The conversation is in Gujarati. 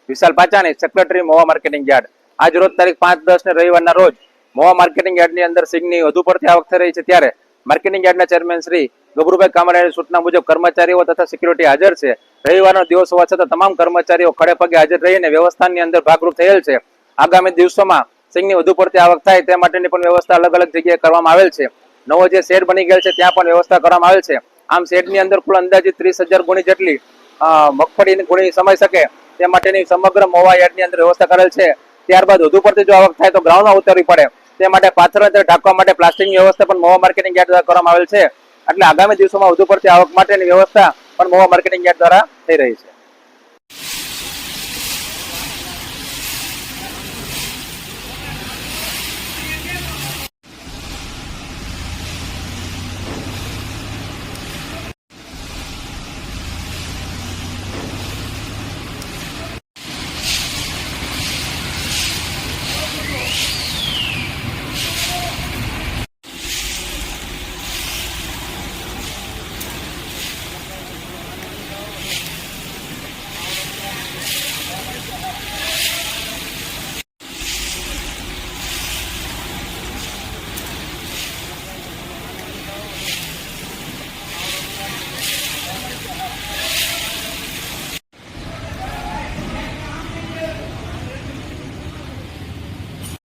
વિશાલ Pachani, secretary Mahuva marketing yard. આજ રોજ તારીખ 5/10 ને રવિવારના રોજ મહુવા માર્કેટિંગ યાર્ડની અંદર સિંગની વધુ પડતી આવક થઈ રહી છે, ત્યારે માર્કેટિંગ યાર્ડના ચેરમેન શ્રી ગભરુભાઈ કામરાની સૂચના મુજબ કર્મચારીઓ તથા સિક્યુરિટી હાજર છે. રવિવારનો દિવસ હોવા છતાં તમામ કર્મચારીઓ ખડે પગે હાજર રહીને વ્યવસ્થાની અંદર ભાગરૂપ થયેલ છે. આગામી દિવસોમાં સિંગની વધુ પડતી આવક થાય તે માટેની પણ વ્યવસ્થા અલગ અલગ જગ્યાએ કરવામાં આવેલ છે. નવો જે શેડ બની ગયેલ છે ત્યાં પણ વ્યવસ્થા કરવામાં આવેલ છે. આમ શેડની અંદર કુલ અંદાજિત 30,000 ગુણી જેટલી મગફળીની ગુણી સમાઈ શકે તે માટેની સમગ્ર મહુવા યાર્ડની અંદર વ્યવસ્થા કરેલ છે. ત્યારબાદ વધુ પડતી જો આવક થાય તો ગ્રાઉન્ડમાં ઉતરવી પડે તે માટે પાથર ઢાંકવા માટે પ્લાસ્ટિકની વ્યવસ્થા પણ મહુવા માર્કેટિંગ યાર્ડ દ્વારા કરવામાં આવેલ છે. એટલે આગામી દિવસોમાં વધુ પડતી આવક માટેની વ્યવસ્થા પણ મહુવા માર્કેટિંગ યાર્ડ દ્વારા થઈ રહી છે.